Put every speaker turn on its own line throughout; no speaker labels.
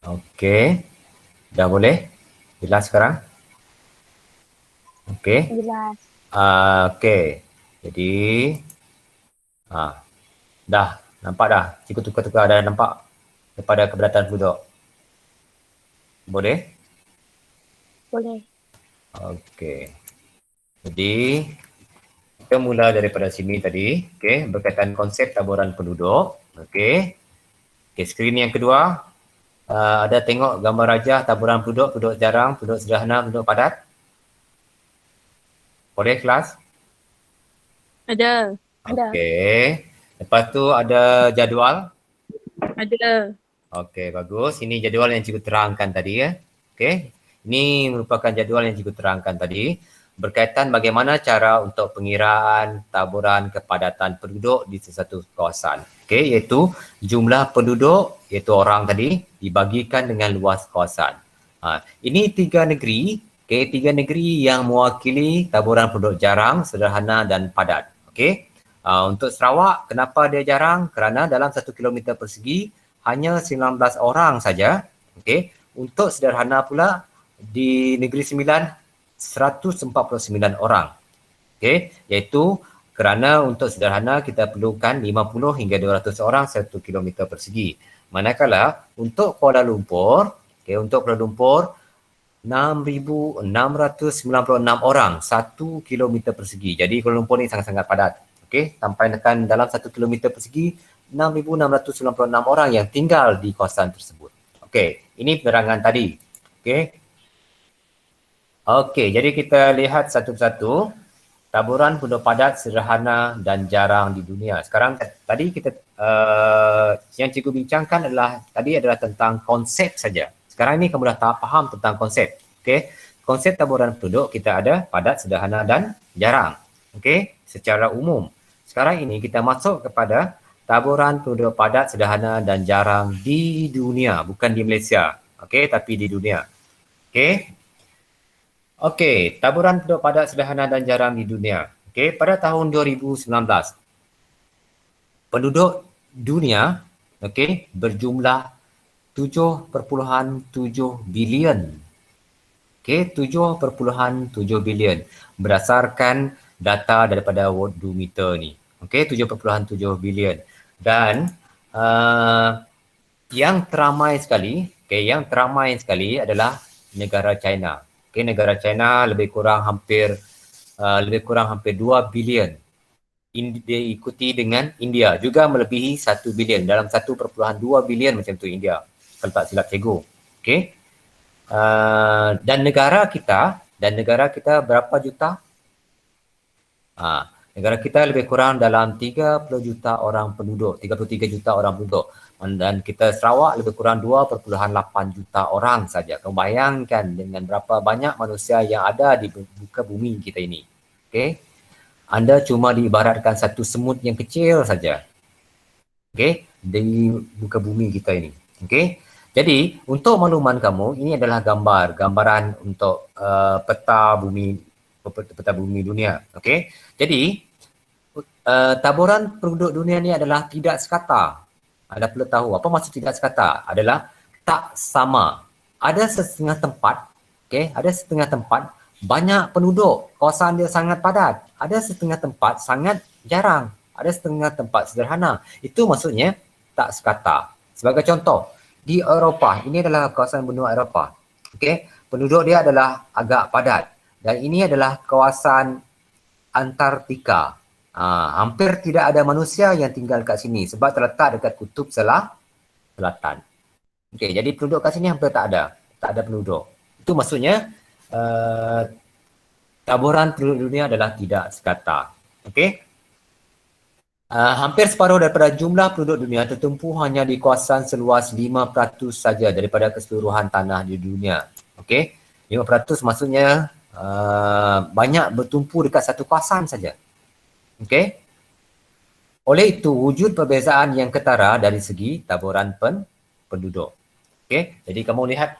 Okey. Dah boleh? Jelas sekarang? Okey.
Jelas.
Okey. Jadi, dah. Nampak dah? Cikgu tukar-tukar dah nampak daripada keberatan penduduk. Boleh?
Boleh.
Okey. Jadi, kita mula daripada sini tadi. Okey, berkaitan konsep taburan penduduk. Okey. Okey, skrin yang kedua. Ada tengok gambar rajah taburan penduduk, penduduk jarang, penduduk sederhana, penduduk padat? Boleh kelas?
Ada.
Ada.
Okey. Lepas tu ada jadual.
Ada.
Okey, bagus. Ini jadual yang cikgu terangkan tadi ya. Okey. Ini merupakan jadual yang cikgu terangkan tadi berkaitan bagaimana cara untuk pengiraan taburan kepadatan penduduk di sesuatu kawasan. Okey, iaitu jumlah penduduk, iaitu orang tadi, dibagikan dengan luas kawasan. Ini 3 negeri, okey, 3 negeri yang mewakili taburan penduduk jarang, sederhana dan padat. Okey. Untuk Sarawak, kenapa dia jarang? Kerana dalam 1 kilometer persegi hanya 19 orang saja. Okey. Untuk sederhana pula di Negeri Sembilan 149 orang. Okey, iaitu kerana untuk sederhana kita perlukan 50 hingga 200 orang 1 kilometer persegi. Manakala untuk Kuala Lumpur, okey, untuk Kuala Lumpur 6,696 orang 1 kilometer persegi. Jadi Kuala Lumpur ni sangat-sangat padat. Okey, sampai tekan dalam 1 kilometer persegi 6,696 orang yang tinggal di kawasan tersebut. Okey, ini penerangan tadi. Okey. Okey, jadi kita lihat satu persatu taburan penduduk padat, sederhana dan jarang di dunia. Sekarang tadi kita yang cikgu bincangkan adalah tentang konsep saja. Sekarang ni kamu dah faham tentang konsep. Okey. Konsep taburan penduduk kita ada padat, sederhana dan jarang. Okey, secara umum. Sekarang ini kita masuk kepada taburan penduduk padat, sederhana dan jarang di dunia, bukan di Malaysia. Okey, tapi di dunia. Okey. Okey, taburan penduduk padat, sederhana dan jarang di dunia. Okey, pada tahun 2019 penduduk dunia berjumlah 7.7 bilion. Okey, 7.7 bilion berdasarkan data daripada Worldometer ni. Okey, 7.7 bilion. Dan yang teramai sekali adalah negara China. Okey, negara China lebih kurang hampir 2 bilion. Diikuti dengan India juga melebihi 1 bilion. Dalam 1.2 bilion macam tu India. Kalau tak silap cikgu. Okey. Dan negara kita berapa juta? Negara kita lebih kurang dalam 30 juta orang penduduk, 33 juta orang penduduk. Dan kita Sarawak lebih kurang 2.8 juta orang saja. Kau bayangkan dengan berapa banyak manusia yang ada di muka bumi kita ini. Okey. Anda cuma diibaratkan satu semut yang kecil saja. Okey, di muka bumi kita ini. Okey. Jadi, untuk makluman kamu, ini adalah gambaran untuk peta bumi dunia. Okey. Jadi, taburan penduduk dunia ni adalah tidak sekata. Anda perlu tahu apa maksud tidak sekata? Adalah tak sama. Ada setengah tempat, ada setengah tempat banyak penduduk, kawasan dia sangat padat. Ada setengah tempat sangat jarang. Ada setengah tempat sederhana. Itu maksudnya tak sekata. Sebagai contoh, di Eropah, ini adalah kawasan benua Eropah. Penduduk dia adalah agak padat. Dan ini adalah kawasan Antartika. Hampir tidak ada manusia yang tinggal kat sini sebab terletak dekat kutub selatan. Okey, jadi penduduk kat sini hampir tak ada penduduk. Itu maksudnya taburan penduduk dunia adalah tidak sekata. Okey. Hampir separuh daripada jumlah penduduk dunia tertumpu hanya di kawasan seluas 5% saja daripada keseluruhan tanah di dunia. Okey. 5% maksudnya banyak bertumpu dekat satu kawasan saja. Okey. Oleh itu, wujud perbezaan yang ketara dari segi taburan penduduk. Okey. Jadi kamu lihat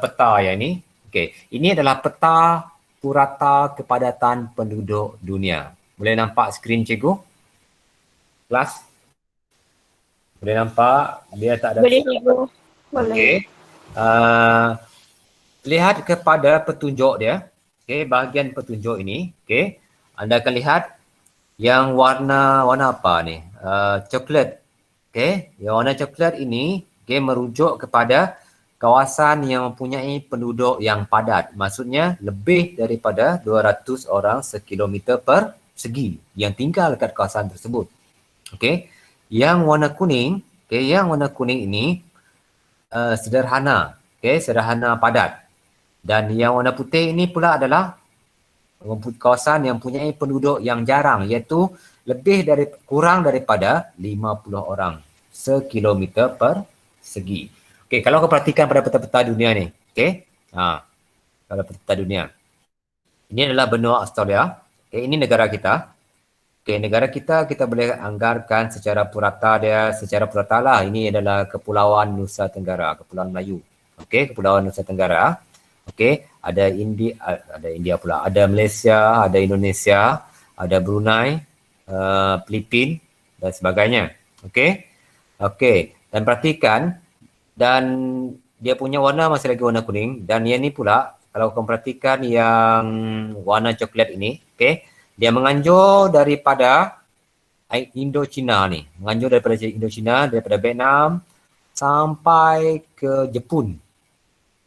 peta yang ini. Okey. Ini adalah peta purata kepadatan penduduk dunia. Boleh nampak skrin cikgu? Kelas? Boleh nampak? Dia tak ada.
Boleh cikgu. Boleh.
Okey. Lihat kepada petunjuk dia. Okey, bahagian petunjuk ini. Okey. Anda akan lihat yang warna apa ni? Coklat. Okey, yang warna coklat ini merujuk kepada kawasan yang mempunyai penduduk yang padat. Maksudnya lebih daripada 200 orang sekilometer persegi yang tinggal dekat kawasan tersebut. Okey. Yang warna kuning, yang warna kuning ini sederhana. Okey, sederhana padat. Dan yang warna putih ini pula adalah kawasan yang mempunyai penduduk yang jarang, iaitu kurang daripada 50 orang sekilometer persegi. Okey, kalau kau perhatikan pada peta-peta dunia ni, okey? Pada peta dunia. Ini adalah benua Australia. Okey, ini negara kita. Okey, negara kita boleh anggarkan secara purata lah. Ini adalah Kepulauan Nusa Tenggara, Kepulauan Melayu. Okey, Kepulauan Nusa Tenggara. Okey, ada India pula, ada Malaysia, ada Indonesia, ada Brunei, Filipina dan sebagainya. Okey. Okey, dan perhatikan dan dia punya warna masih lagi warna kuning dan yang ni pula kalau kau perhatikan yang warna coklat ini, okey, dia menganjur daripada Indochina ni, daripada Vietnam sampai ke Jepun.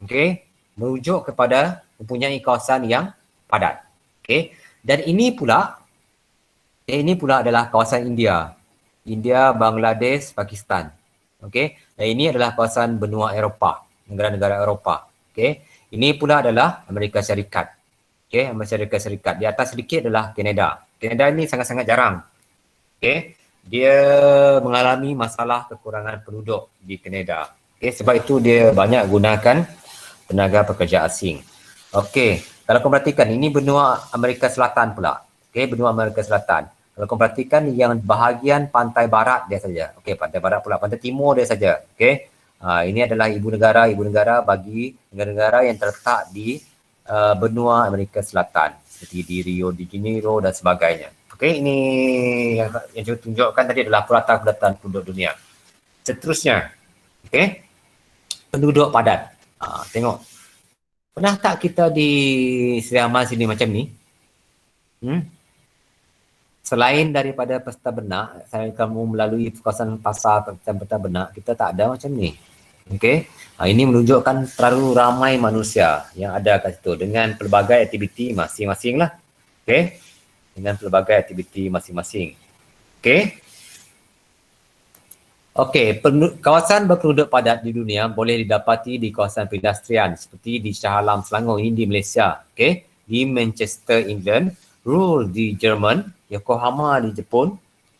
Okey, merujuk kepada mempunyai kawasan yang padat. Okey, dan ini pula adalah kawasan India, Bangladesh, Pakistan. Okey, dan ini adalah kawasan benua Eropah, negara-negara Eropah. Okey, ini pula adalah Amerika Syarikat. Okey, Amerika Syarikat. Di atas sedikit adalah Kanada. Kanada ini sangat-sangat jarang. Okey, dia mengalami masalah kekurangan penduduk di Kanada. Okey, sebab itu dia banyak gunakan tenaga pekerja asing. Okey, kalau kau perhatikan ini benua Amerika Selatan pula. Okey, benua Amerika Selatan. Kalau kau perhatikan yang bahagian pantai barat dia saja. Okey, pantai barat pula, pantai timur dia saja. Okey. Ini adalah ibu negara bagi negara-negara yang terletak di benua Amerika Selatan seperti di Rio de Janeiro dan sebagainya. Okey, ini yang saya tunjukkan tadi adalah purata kedatangan penduduk dunia. Seterusnya, okey, penduduk padat. Tengok. Pernah tak kita di Seri Aman sini macam ni? Selain daripada pesta benak, saya kamu melalui kawasan pasar pesta benak, kita tak ada macam ni. Okey. Ini menunjukkan terlalu ramai manusia yang ada kat situ dengan pelbagai aktiviti masing-masing lah. Okey. Dengan pelbagai aktiviti masing-masing. Okey. Okey, kawasan berpenduduk padat di dunia boleh didapati di kawasan perindustrian seperti di Shah Alam, Selangor, ini di Malaysia. Okey. Di Manchester, England, Ruhr di Jerman, Yokohama di Jepun,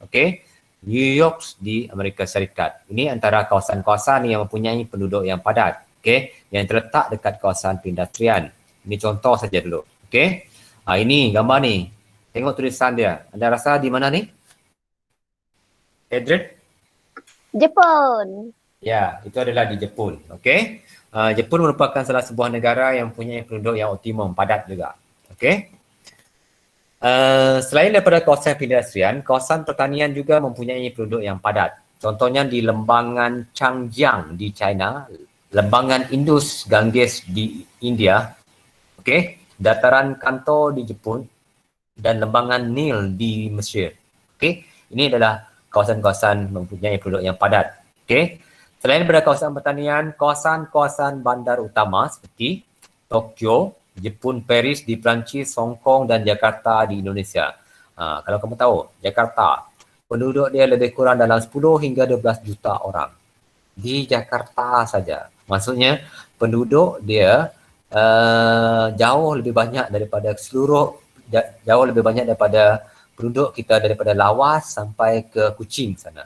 okey, New York di Amerika Syarikat. Ini antara kawasan-kawasan yang mempunyai penduduk yang padat, okey, yang terletak dekat kawasan perindustrian. Ini contoh saja dulu, okey. Ini gambar ni. Tengok tulisan dia. Anda rasa di mana ni? Adrian?
Jepun.
Ya, itu adalah di Jepun, okey. Jepun merupakan salah sebuah negara yang mempunyai penduduk yang optimum, padat juga, okey. Selain daripada kawasan perindustrian, kawasan pertanian juga mempunyai penduduk yang padat. Contohnya di lembangan Changjiang di China, lembangan Indus Ganges di India, okey, dataran Kanto di Jepun dan lembangan Nil di Mesir. Okey, ini adalah kawasan-kawasan mempunyai penduduk yang padat. Okey. Selain daripada kawasan pertanian, kawasan-kawasan bandar utama seperti Tokyo, Jepun, Paris di Perancis, Hong Kong dan Jakarta di Indonesia. Kalau kamu tahu, Jakarta, penduduk dia lebih kurang dalam 10 hingga 12 juta orang. Di Jakarta saja. Maksudnya penduduk dia jauh lebih banyak daripada penduduk kita daripada Lawas sampai ke Kuching sana.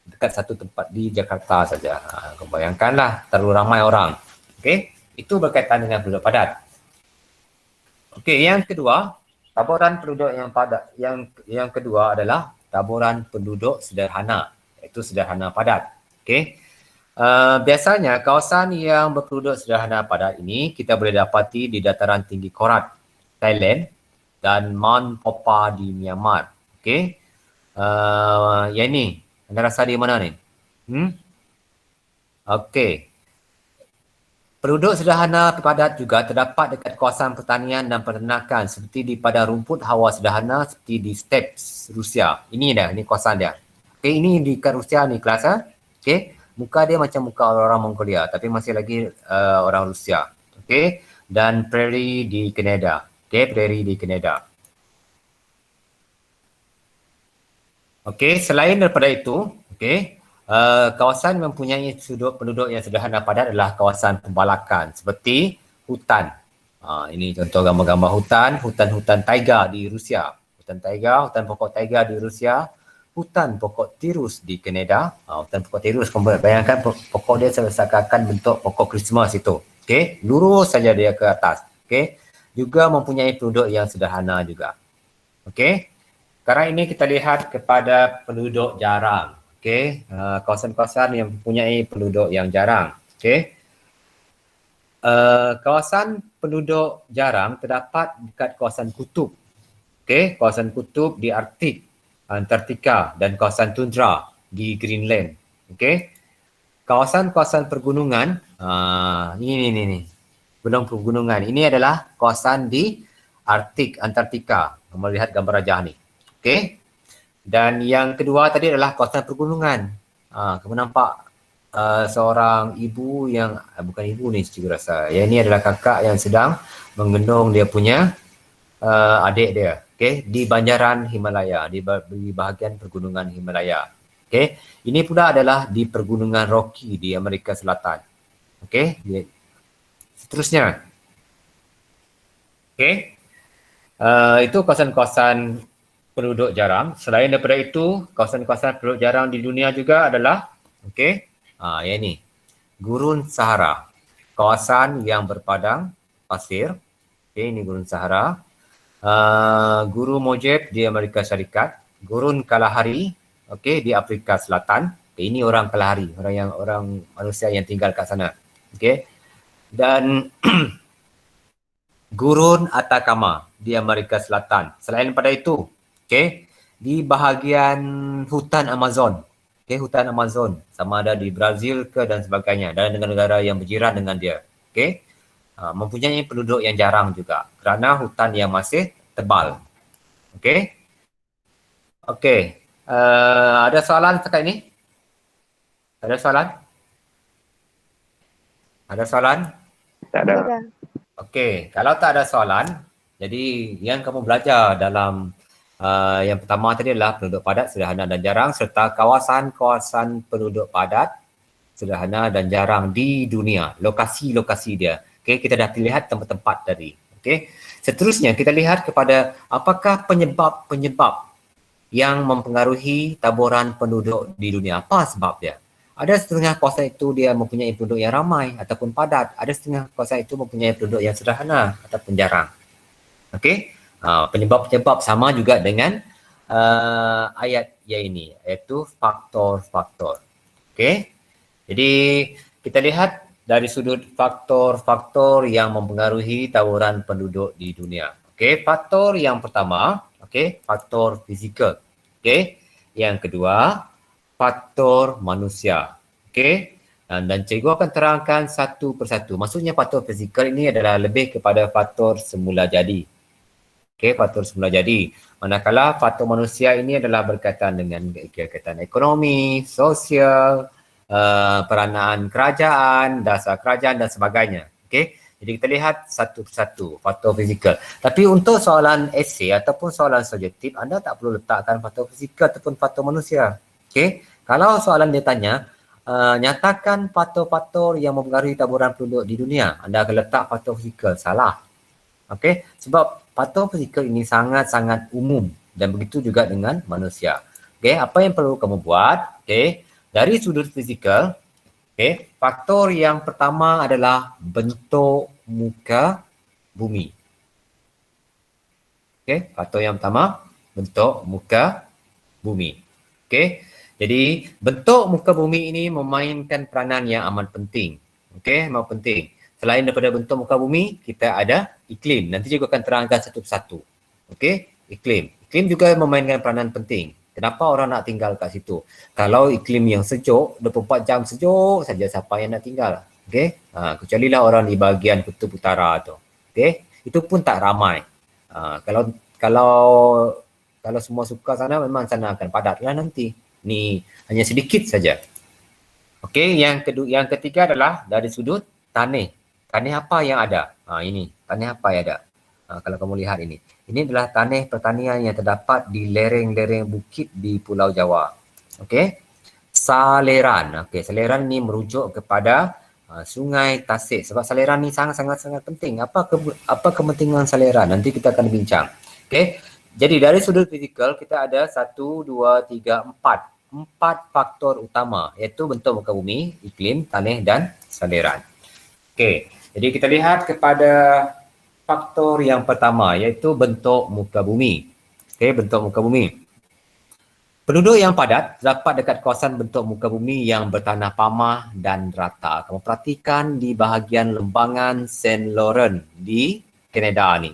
Dekat satu tempat di Jakarta saja. Kau bayangkanlah terlalu ramai orang. Okey, itu berkaitan dengan penduduk padat. Okey, yang kedua, taburan penduduk yang padat. Yang kedua adalah taburan penduduk sederhana, iaitu sederhana padat. Okey. Biasanya kawasan yang berpenduduk sederhana padat ini kita boleh dapati di dataran tinggi Korat, Thailand dan Mount Popa di Myanmar. Okey. Yang ni, anda rasa di mana ni? Okey. Penduduk sederhana padat juga terdapat dekat kawasan pertanian dan peternakan seperti di padang rumput hawa sederhana seperti di steppes Rusia. Ini kawasan dia. Okey, ini di kat Rusia ni kelas ah. Okey, muka dia macam muka orang Mongolia tapi masih lagi orang Rusia. Okey, dan prairie di Kanada. Okey, prairie di Kanada. Okey, selain daripada itu, okey, kawasan yang mempunyai sudut penduduk yang sederhana padat adalah kawasan pembalakan seperti hutan. Ini contoh gambar-gambar hutan taiga di Rusia. Hutan pokok taiga di Rusia, hutan pokok tirus di Kanada. Hutan pokok tirus, bayangkan pokok dia seakan bentuk pokok Christmas itu. Okey, lurus saja dia ke atas. Okey, juga mempunyai penduduk yang sederhana juga. Okey, sekarang ini kita lihat kepada penduduk jarang. Okey, kawasan-kawasan yang mempunyai penduduk yang jarang. Okey, kawasan penduduk jarang terdapat dekat kawasan kutub. Okey, kawasan kutub di Arktik, Antartika dan kawasan tundra di Greenland. Okey, kawasan-kawasan pergunungan, ini gunung pergunungan. Ini adalah kawasan di Arktik, Antartika. Kamu lihat gambar rajah ni. Okey. Dan yang kedua tadi adalah kawasan pergunungan. Kamu nampak seorang ibu yang, bukan ibu ni cikgu rasa. Yang ini adalah kakak yang sedang menggendong dia punya adik dia. Okay, di banjaran Himalaya, di bahagian pergunungan Himalaya. Okay, ini pula adalah di pergunungan Rocky di Amerika Selatan. Okay, seterusnya. Okay, itu kawasan-kawasan penduduk jarang. Selain daripada itu, kawasan-kawasan penduduk jarang di dunia juga adalah, okey, yang ini, Gurun Sahara. Kawasan yang berpadang pasir. Okey, ini Gurun Sahara. Guru Mojave di Amerika Syarikat. Gurun Kalahari, okey, di Afrika Selatan. Okay, ini orang Kalahari, orang manusia yang tinggal kat sana. Okey. Dan Gurun Atacama di Amerika Selatan. Selain daripada itu, okey, di bahagian hutan Amazon. Okey, hutan Amazon sama ada di Brazil ke dan sebagainya dan negara-negara yang berjiran dengan dia. Okey. Mempunyai penduduk yang jarang juga kerana hutan yang masih tebal. Okey. Okey. Ada soalan setakat ini? Ada soalan? Ada soalan?
Tak ada.
Okey, kalau tak ada soalan, jadi yang kamu belajar dalam yang pertama tadi adalah penduduk padat, sederhana dan jarang serta kawasan-kawasan penduduk padat, sederhana dan jarang di dunia, lokasi-lokasi dia. Okey, kita dah lihat tempat-tempat tadi. Okey. Seterusnya kita lihat kepada apakah penyebab-penyebab yang mempengaruhi taburan penduduk di dunia. Apa sebab dia? Ada setengah kawasan itu dia mempunyai penduduk yang ramai ataupun padat. Ada setengah kawasan itu mempunyai penduduk yang sederhana ataupun jarang. Okey. Penyebab-penyebab sama juga dengan ayat yang ini, iaitu faktor-faktor. Okey. Jadi kita lihat dari sudut faktor-faktor yang mempengaruhi taburan penduduk di dunia. Okey, faktor yang pertama, okey, faktor fizikal. Okey. Yang kedua, faktor manusia. Okey. Dan cikgu akan terangkan satu persatu. Maksudnya faktor fizikal ini adalah lebih kepada faktor semula jadi. Okey, faktor semula jadi. Manakala faktor manusia ini adalah berkaitan dengan kegiatan ekonomi, sosial, peranan kerajaan, dasar kerajaan dan sebagainya. Okey, jadi kita lihat satu persatu faktor fizikal. Tapi untuk soalan esei ataupun soalan subjektif, anda tak perlu letakkan faktor fizikal ataupun faktor manusia. Okey, kalau soalan dia tanya, nyatakan faktor-faktor yang mempengaruhi taburan penduduk di dunia, anda akan letak faktor fizikal. Salah. Okey, sebab faktor fizikal ini sangat-sangat umum dan begitu juga dengan manusia. Okey, apa yang perlu kamu buat? Okey, dari sudut fizikal, okey, faktor yang pertama adalah bentuk muka bumi. Okey, faktor yang pertama bentuk muka bumi. Okey, jadi bentuk muka bumi ini memainkan peranan yang amat penting. Okey, amat penting. Selain daripada bentuk muka bumi, kita ada iklim. Nanti juga akan terangkan satu persatu. Okey, iklim. Iklim juga memainkan peranan penting. Kenapa orang nak tinggal kat situ? Kalau iklim yang sejuk, 24 jam sejuk saja, siapa yang nak tinggal? Okey, kecuali lah orang di bahagian kutub utara tu. Okey, itu pun tak ramai. Kalau kalau kalau semua suka sana, memang sana akan padat lah nanti. Ni hanya sedikit saja. Okey, yang ketiga adalah dari sudut tanah. Tanah apa yang ada? Ini, tanah apa yang ada? Kalau kamu lihat ini. Ini adalah tanah pertanian yang terdapat di lereng-lereng bukit di Pulau Jawa. Okey. Saleran. Okey, saleran ni merujuk kepada Sungai Tasik. Sebab saleran ni sangat-sangat penting. Apa kepentingan saleran? Nanti kita akan bincang. Okey. Jadi dari sudut fizikal kita ada 1, 2, 3, 4. 4 faktor utama iaitu bentuk muka bumi, iklim, tanah dan saliran. Okey, jadi kita lihat kepada faktor yang pertama iaitu bentuk muka bumi. Okey, bentuk muka bumi. Penduduk yang padat terdapat dekat kawasan bentuk muka bumi yang bertanah pamah dan rata. Kamu perhatikan di bahagian lembangan Saint Laurent di Kanada ni.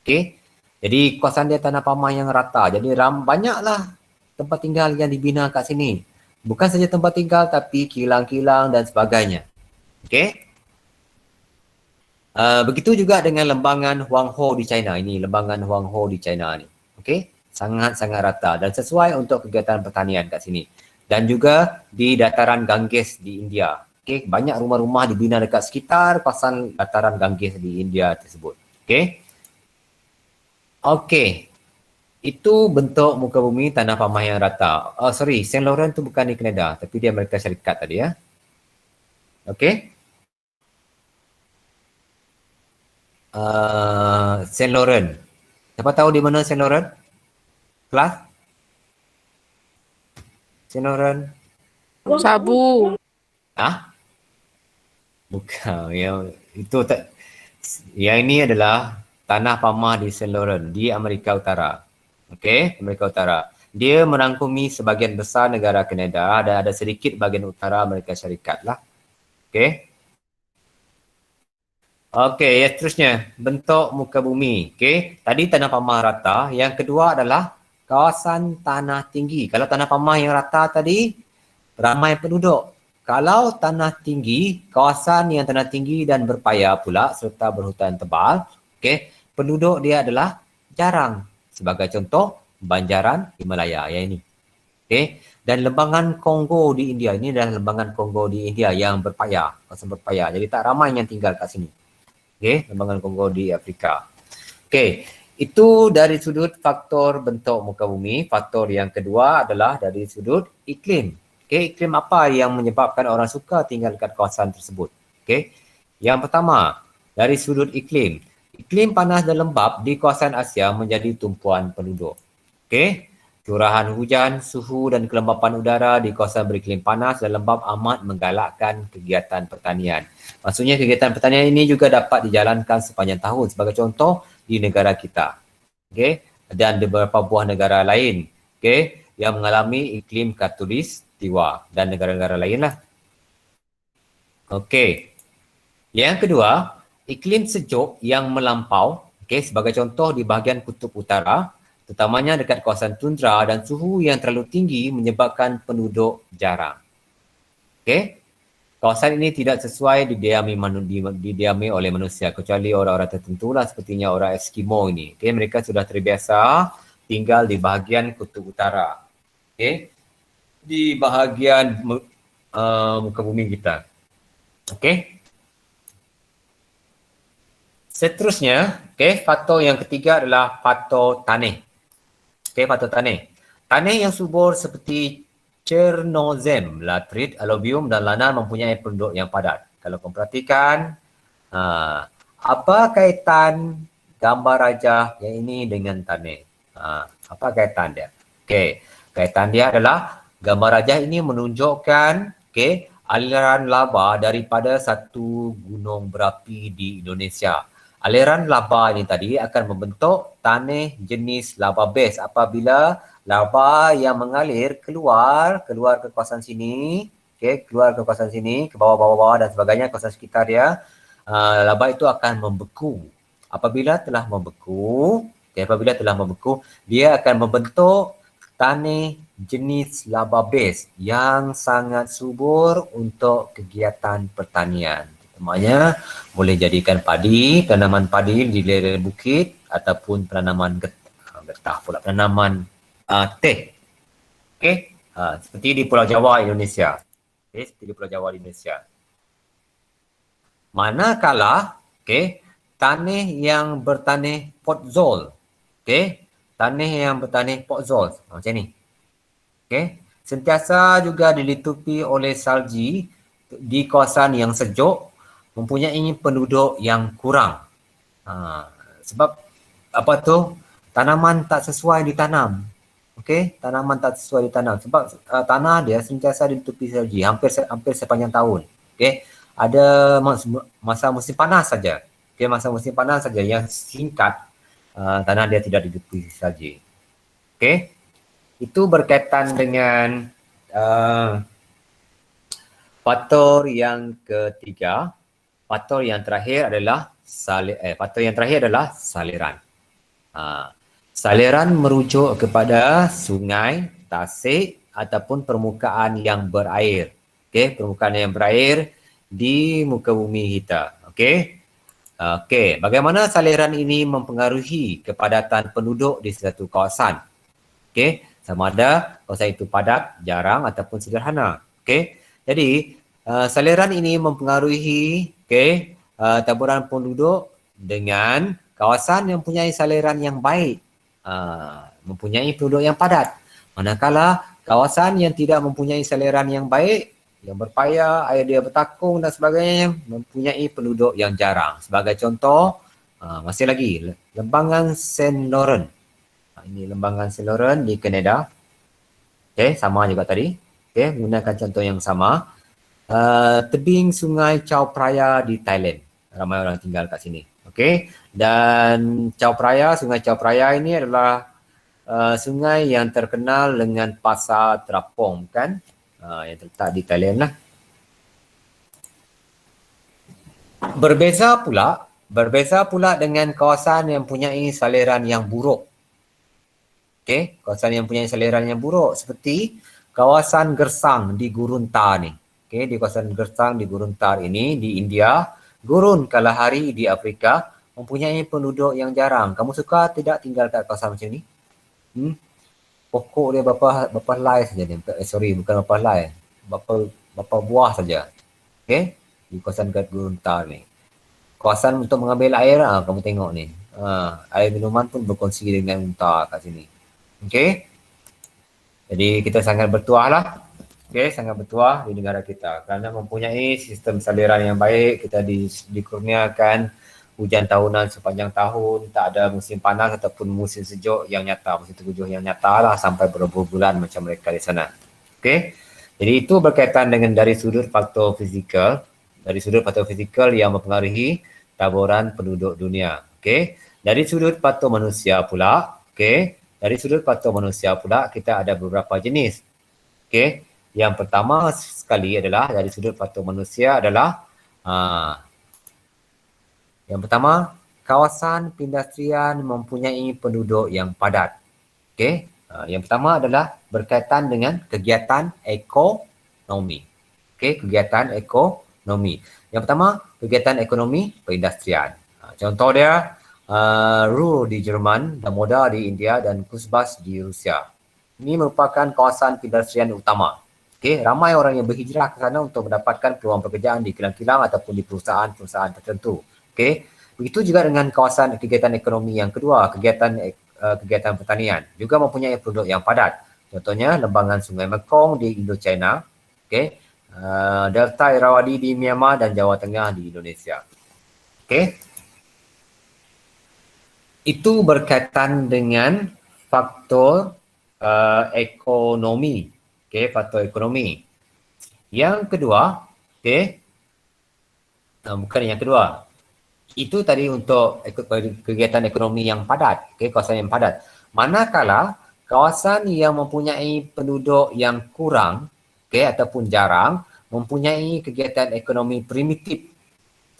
Okey, jadi kawasan dia tanah pamah yang rata. Jadi banyaklah tempat tinggal yang dibina kat sini. Bukan saja tempat tinggal tapi kilang-kilang dan sebagainya. Okey. Begitu juga dengan lembangan Huanghe di China. Ini lembangan Huanghe di China ni. Okey. Sangat-sangat rata dan sesuai untuk kegiatan pertanian kat sini. Dan juga di dataran Ganges di India. Okey, banyak rumah-rumah dibina dekat sekitar kawasan dataran Ganges di India tersebut. Okey. Okey. Itu bentuk muka bumi tanah pamah yang rata. Saint Laurent tu bukan di Kanada, tapi dia Amerika Syarikat tadi ya. Okey. Saint Laurent. Siapa tahu di mana Saint Laurent? Kelas? Saint Laurent.
Sabu.
Bukan. Itu tak. Yang ini adalah tanah pamah di Saint Laurent di Amerika Utara. Okey, Amerika Utara. Dia merangkumi sebahagian besar negara Kanada dan ada sedikit bahagian utara Amerika Syarikat lah. Okey. Okey, yang seterusnya, bentuk muka bumi. Okey, tadi tanah pamah rata. Yang kedua adalah kawasan tanah tinggi. Kalau tanah pamah yang rata tadi, ramai penduduk. Kalau tanah tinggi, kawasan yang tanah tinggi dan berpaya pula serta berhutan tebal, okey, penduduk dia adalah jarang. Sebagai contoh, Banjaran Himalaya yang ini. Okey, dan lembangan Kongo di India. Ini adalah lembangan Kongo di India yang berpaya, kawasan berpaya. Jadi tak ramai yang tinggal kat sini. Okey, lembangan Kongo di Afrika. Okey, itu dari sudut faktor bentuk muka bumi. Faktor yang kedua adalah dari sudut iklim. Okey, iklim apa yang menyebabkan orang suka tinggal dekat kawasan tersebut? Okey, yang pertama, dari sudut iklim. Iklim panas dan lembap di kawasan Asia menjadi tumpuan penduduk. Okey, curahan hujan, suhu dan kelembapan udara di kawasan beriklim panas dan lembap amat menggalakkan kegiatan pertanian. Maksudnya kegiatan pertanian ini juga dapat dijalankan sepanjang tahun sebagai contoh di negara kita. Okey, dan di beberapa buah negara lain, okey, yang mengalami iklim khatulistiwa dan negara-negara lain lah. Okey. Yang kedua, iklim sejuk yang melampau, okay, sebagai contoh di bahagian kutub utara, terutamanya dekat kawasan tundra dan suhu yang terlalu tinggi menyebabkan penduduk jarang. Okay. Kawasan ini tidak sesuai didiami oleh manusia kecuali orang-orang tertentu lah sepertinya orang Eskimo ini. Okay. Mereka sudah terbiasa tinggal di bahagian kutub utara. Okay. Di bahagian muka bumi kita. Okay. Seterusnya, okay, faktor yang ketiga adalah faktor tanah. Okay, faktor tanah. Tanah yang subur seperti Chernozem, latrit, alluvium dan lanan mempunyai penduduk yang padat. Kalau kau perhatikan, apa kaitan gambar rajah yang ini dengan tanah? Apa kaitan dia? Okay, kaitan dia adalah gambar rajah ini menunjukkan, okay, aliran lava daripada satu gunung berapi di Indonesia. Aliran lava ini tadi akan membentuk tanah jenis lava base apabila lava yang mengalir keluar ke kawasan sini, okey, keluar ke kawasan sini, ke bawah-bawah dan sebagainya, kawasan sekitar dia, lava itu akan membeku. Apabila telah membeku, dia akan membentuk tanah jenis laba base yang sangat subur untuk kegiatan pertanian. Maknanya boleh jadikan padi, tanaman padi di lereng bukit ataupun tanaman getah pula, tanaman teh. Okey, seperti di Pulau Jawa Indonesia. Okey, seperti di Pulau Jawa Indonesia. Manakala, tanah yang bertanah podzol, tanah yang bertanah podzol macam ni. Sentiasa juga dilitupi oleh salji di kawasan yang sejuk, mempunyai penduduk yang kurang. Sebab apa tu? Tanaman tak sesuai ditanam. Tanaman tak sesuai ditanam sebab tanah dia sentiasa dilitupi salji hampir sepanjang tahun. Ada masa musim panas saja. Masa musim panas saja yang singkat, tanah dia tidak dilitupi salji. Itu berkaitan dengan faktor yang ketiga. Faktor yang terakhir adalah saliran. Saliran merujuk kepada sungai, tasik ataupun permukaan yang berair. Permukaan yang berair di muka bumi kita. Bagaimana saliran ini mempengaruhi kepadatan penduduk di satu kawasan? Sama ada kawasan itu padat, jarang ataupun sederhana. Jadi saliran ini mempengaruhi taburan penduduk dengan kawasan yang mempunyai saliran yang baik, mempunyai penduduk yang padat. Manakala kawasan yang tidak mempunyai saliran yang baik, yang berpayah, air dia bertakung dan sebagainya, mempunyai penduduk yang jarang. Sebagai contoh, masih lagi lembangan Saint Laurent. Ini lembangan Saint Laurent di Kanada. Sama juga tadi. Menggunakan contoh yang sama. Tebing sungai Chao Phraya di Thailand. Ramai orang tinggal kat sini. Dan sungai Chao Phraya ini adalah sungai yang terkenal dengan pasar terapung, kan? Yang terletak di Thailand lah. Berbeza pula dengan kawasan yang mempunyai saliran yang buruk. Kawasan yang mempunyai saliran yang buruk seperti kawasan Gersang di Gurun Thar ni. Di kawasan Gersang di Gurun Thar ini di India, Gurun Kalahari di Afrika mempunyai penduduk yang jarang. Kamu suka tidak tinggal kat kawasan macam ni? Pokok dia berapa helai saja ni. Bukan berapa helai. Berapa buah saja. Di kawasan Gurun Thar ni. Kawasan untuk mengambil air, kamu tengok ni. Air minuman pun berkongsi dengan unta kat sini. Jadi kita sangat bertuah lah. Sangat bertuah di negara kita. Kerana mempunyai sistem saliran yang baik, kita dikurniakan hujan tahunan sepanjang tahun, tak ada musim panas ataupun musim sejuk yang nyata, musim tenggujuh yang nyata lah sampai berbulan macam mereka di sana. Jadi itu berkaitan dengan dari sudut faktor fizikal yang mempengaruhi taburan penduduk dunia. Dari sudut faktor manusia pula, kita ada beberapa jenis. Yang pertama sekali adalah dari sudut faktor manusia adalah yang pertama, kawasan perindustrian mempunyai penduduk yang padat. Yang pertama adalah berkaitan dengan kegiatan ekonomi. Kegiatan ekonomi. Yang pertama, kegiatan ekonomi perindustrian. Contoh dia, Ruhr di Jerman, Damoda di India dan Kuzbass di Rusia. Ini merupakan kawasan perindustrian utama. Ramai orang yang berhijrah ke sana untuk mendapatkan peluang pekerjaan di kilang-kilang ataupun di perusahaan-perusahaan tertentu. Begitu juga dengan kawasan kegiatan ekonomi yang kedua, kegiatan pertanian juga mempunyai penduduk yang padat. Contohnya lembangan Sungai Mekong di Indochina, Delta Irrawaddy di Myanmar dan Jawa Tengah di Indonesia. Itu berkaitan dengan faktor ekonomi. Faktor ekonomi. Yang kedua, bukan yang kedua. Itu tadi untuk kegiatan ekonomi yang padat, kawasan yang padat. Manakala kawasan yang mempunyai penduduk yang kurang, ataupun jarang, mempunyai kegiatan ekonomi primitif.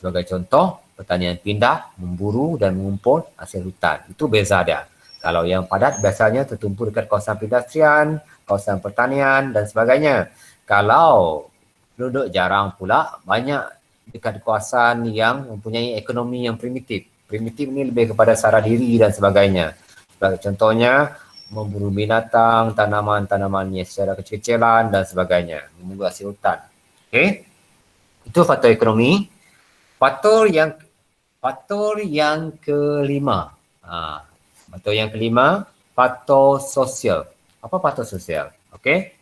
Sebagai contoh, pertanian pindah, memburu dan mengumpul hasil hutan. Itu beza dia. Kalau yang padat biasanya tertumpu dekat kawasan perindustrian, kawasan pertanian dan sebagainya. Kalau penduduk jarang pula, banyak dekat kawasan yang mempunyai ekonomi yang primitif. Primitif ni lebih kepada sara diri dan sebagainya. Contohnya, memburu binatang, tanaman-tanamannya secara kecil-kecilan dan sebagainya. Memburu hasil hutan. Okey? Itu faktor ekonomi. Faktor yang kelima. Faktor yang kelima, faktor sosial. Apa faktor sosial? Okey.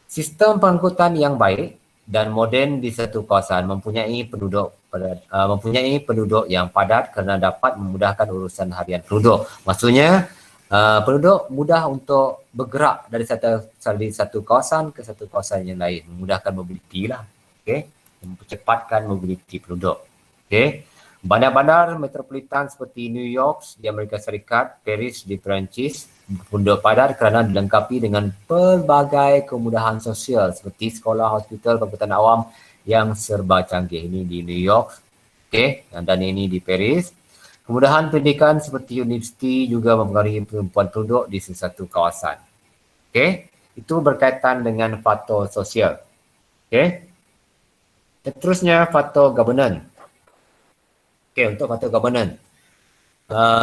Sistem pengangkutan yang baik dan moden di satu kawasan mempunyai penduduk yang padat kerana dapat memudahkan urusan harian penduduk. Maksudnya penduduk mudah untuk bergerak dari satu kawasan ke satu kawasan yang lain, memudahkan mobiliti lah. Okey, mempercepatkan mobiliti penduduk. Okey. Bandar-bandar metropolitan seperti New York di Amerika Serikat, Paris di Perancis, penduduk padat kerana dilengkapi dengan pelbagai kemudahan sosial seperti sekolah, hospital, pengangkutan awam yang serba canggih. Ini di New York, okey, dan ini di Paris. Kemudahan pendidikan seperti universiti juga mempengaruhi perempuan penduduk di sesuatu kawasan. Okey, itu berkaitan dengan faktor sosial. Okey. Seterusnya faktor governance. Okey, untuk faktor governance.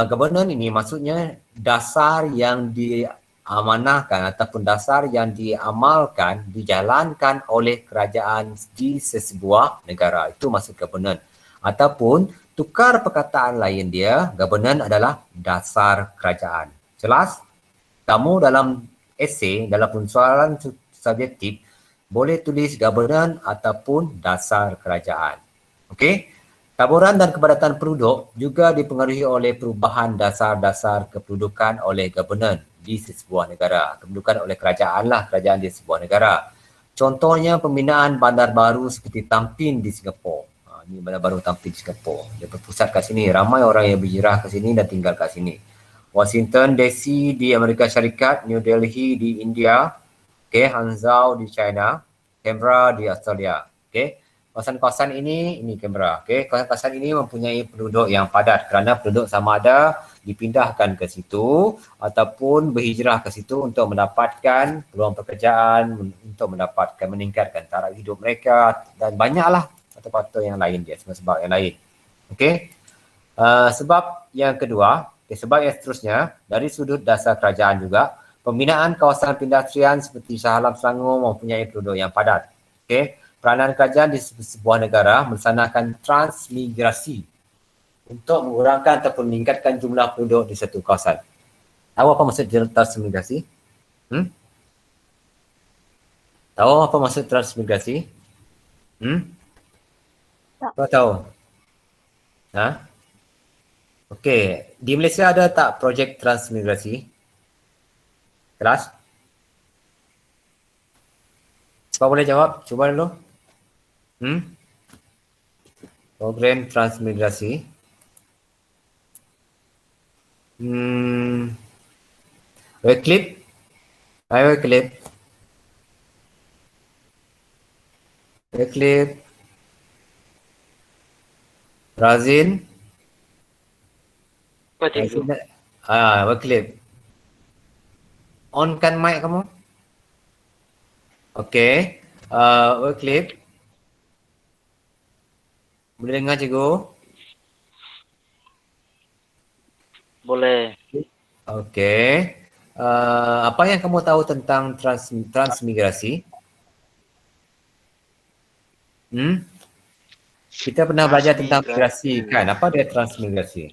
Governance ini maksudnya dasar yang diamanahkan ataupun dasar yang diamalkan, dijalankan oleh kerajaan di sesebuah negara. Itu maksud governance. Ataupun tukar perkataan lain dia, governance adalah dasar kerajaan. Jelas? Kamu dalam esei, dalam soalan subjektif, boleh tulis governance ataupun dasar kerajaan. Okey? Taburan dan kepadatan penduduk juga dipengaruhi oleh perubahan dasar-dasar kependudukan oleh governance di sebuah negara. Kependudukan oleh kerajaan di sebuah negara. Contohnya pembinaan bandar baru seperti Tampin di Singapura. Ini bandar baru Tampin di Singapura. Dia berpusat kat sini. Ramai orang yang berhijrah ke sini dan tinggal kat sini. Washington DC di Amerika Syarikat, New Delhi di India, Hangzhou di China, Canberra di Australia. Kawasan-kawasan ini Canberra. Kawasan-kawasan ini mempunyai penduduk yang padat kerana penduduk sama ada dipindahkan ke situ ataupun berhijrah ke situ untuk mendapatkan peluang pekerjaan, untuk meningkatkan taraf hidup mereka dan banyaklah faktor-faktor yang lain dia, sebab yang lain. Sebab yang kedua, sebab yang seterusnya dari sudut dasar kerajaan juga, pembinaan kawasan perindustrian seperti Shah Alam Selangor mempunyai penduduk yang padat. Peranan kerajaan di sebuah negara melaksanakan transmigrasi untuk mengurangkan ataupun meningkatkan jumlah penduduk di satu kawasan. Tahu apa maksud transmigrasi? Tahu apa maksud transmigrasi? Kau tahu? Okey, di Malaysia ada tak projek transmigrasi? Kelas? Kau boleh jawab? Cuba dulu. Program transmigrasi. Wycliffe? Hai Wycliffe. Wycliffe. Razin.
Apa cikgu?
Wycliffe. On kan mic kamu? Okey. Wycliffe. Boleh dengar cikgu?
Boleh.
Okey. Apa yang kamu tahu tentang transmigrasi? Kita pernah belajar tentang migrasi kan? Apa dia transmigrasi?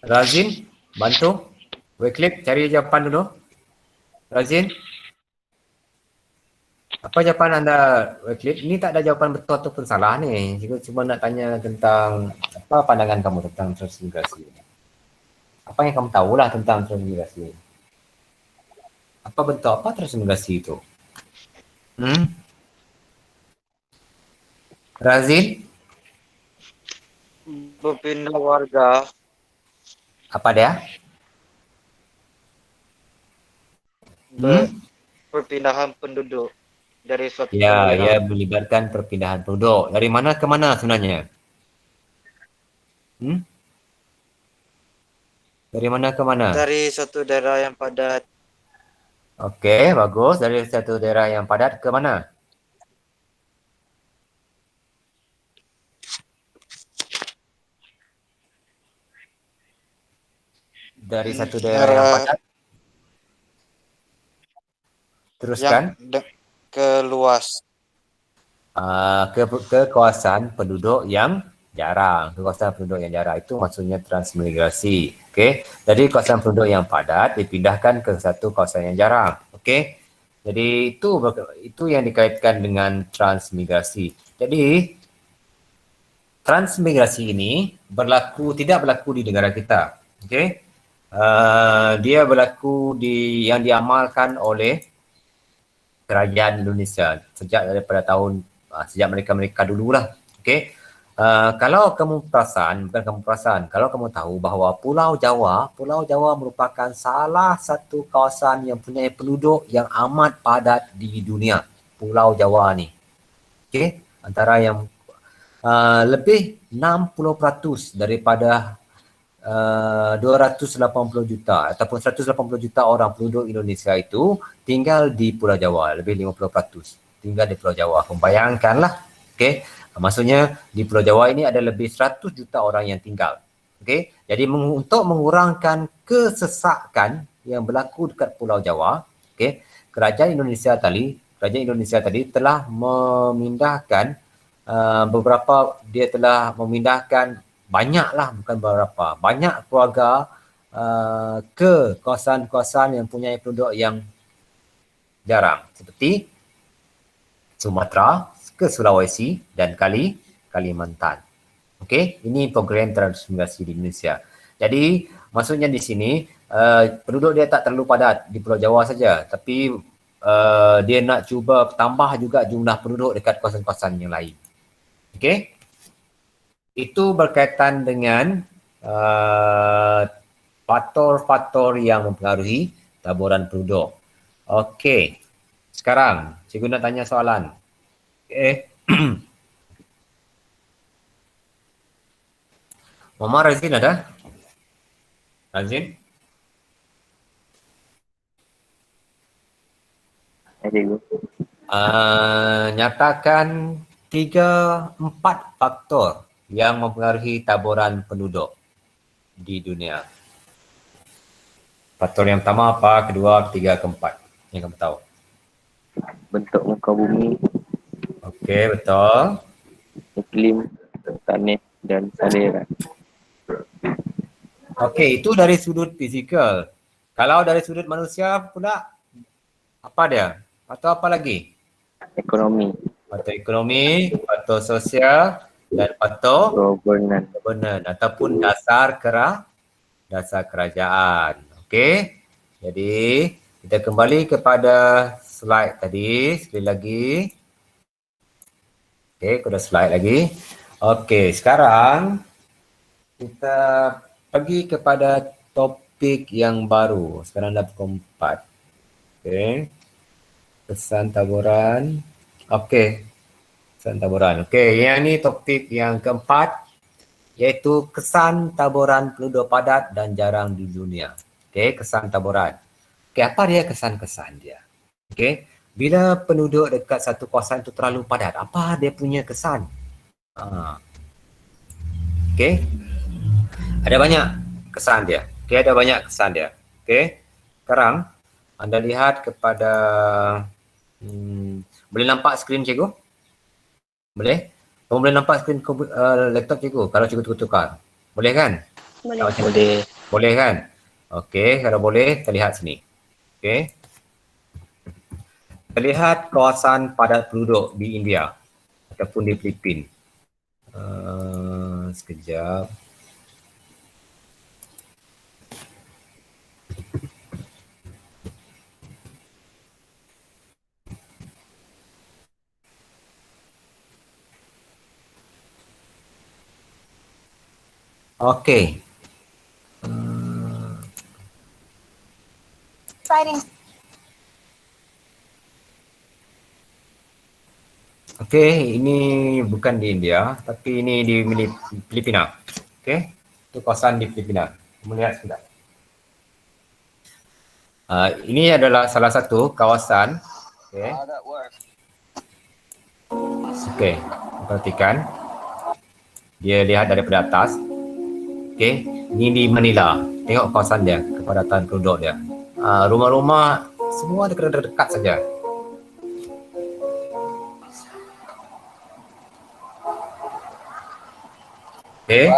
Razin, bantu. Wycliffe, cari jawapan dulu. Razin. Apa jawapan anda, Wycliffe? Ini tak ada jawapan betul ataupun salah ni. Cikgu cuma nak tanya tentang apa pandangan kamu tentang transmigrasi. Apa yang kamu tahulah tentang transmigrasi? Apa bentuk apa transmigrasi itu? Razin?
Berpindah warga.
Apa dia?
Perpindahan penduduk. dari suatu
Ya,
daerah.
ia melibatkan perpindahan penduduk. Dari mana ke mana sebenarnya? Hmm? Dari mana ke mana?
Dari suatu daerah yang padat.
Okey, bagus. Dari satu daerah yang padat ke mana? Dari satu daerah yang
Arah
padat,
yang
teruskan.
ke luas.
Ke kawasan penduduk yang jarang. Ke kawasan penduduk yang jarang itu maksudnya transmigrasi. Okey. Jadi kawasan penduduk yang padat dipindahkan ke satu kawasan yang jarang. Okey. Jadi itu yang dikaitkan dengan transmigrasi. Jadi transmigrasi ini tidak berlaku di negara kita. Okey. Dia berlaku yang diamalkan oleh kerajaan Indonesia sejak mereka dululah. Okey. Kalau kamu perasan, kalau kamu tahu bahawa Pulau Jawa merupakan salah satu kawasan yang punya penduduk yang amat padat di dunia. Pulau Jawa ni. Okey, antara yang lebih 60% daripada 280 juta ataupun 180 juta orang penduduk Indonesia itu tinggal di Pulau Jawa, lebih 50% tinggal di Pulau Jawa. Bayangkanlah, okey. Maksudnya di Pulau Jawa ini ada lebih 100 juta orang yang tinggal. Okey. Jadi untuk mengurangkan kesesakan yang berlaku dekat Pulau Jawa, okey, kerajaan Indonesia tadi telah memindahkan dia telah memindahkan banyaklah, bukan beberapa, banyak keluarga ke kawasan-kawasan yang punya penduduk yang jarang seperti Sumatera, ke Sulawesi dan Kalimantan. Okey, ini program transmigrasi di Indonesia. Jadi maksudnya di sini penduduk dia tak terlalu padat di Pulau Jawa saja, tapi dia nak cuba tambah juga jumlah penduduk dekat kawasan-kawasan yang lain. Okey. Itu berkaitan dengan faktor-faktor yang mempengaruhi taburan penduduk. Okey. Sekarang, cikgu nak tanya soalan. Okey. Mama Razin ada? Razin? Nyatakan 3-4 faktor yang mempengaruhi taburan penduduk di dunia. Faktor yang pertama apa, kedua, ketiga, keempat? Yang kamu tahu.
Bentuk muka bumi,
Okey, betul.
iklim, tanah dan selera.
Okey, itu dari sudut fizikal. Kalau dari sudut manusia pula, apa dia? Atau apa lagi?
Ekonomi,
Faktor ekonomi, faktor sosial dan faktor
governance.
governance ataupun dasar kerajaan. Okey. Jadi, kita kembali kepada slide tadi sekali lagi. Okey, kepada slide lagi. Okey, sekarang kita pergi kepada topik yang baru. Sekarang dah pukul 4. Okey. Kesan taburan. Okey. Kesan taburan. Okey, yang ni topik yang keempat iaitu kesan taburan penduduk padat dan jarang di dunia. Okey, kesan taburan. Okey, apa dia kesan-kesan dia? Okey, bila penduduk dekat satu kawasan itu terlalu padat, apa dia punya kesan? Okey, ada banyak kesan dia. Okey, ada banyak kesan dia. Okey, sekarang anda lihat kepada boleh nampak skrin cikgu? Boleh? Kamu boleh nampak skrin laptop cikgu kalau cikgu tukar? Boleh kan?
Boleh.
Boleh.
Boleh kan? Okey, kalau boleh kita lihat sini. Okey. Kita lihat kawasan padat penduduk di India ataupun di Filipina. Sekejap. Okey.
Exciting.
Okey, ini bukan di India, tapi ini di Filipina. Okey, itu kawasan di Filipina. Kamu lihat sebentar. Ini adalah salah satu kawasan. Okey. Okey, perhatikan. Dia lihat daripada atas. Okey, ini di Manila. Tengok kawasan dia, kepadatan penduduk dia. Rumah-rumah semua dekat-dekat saja. Okey.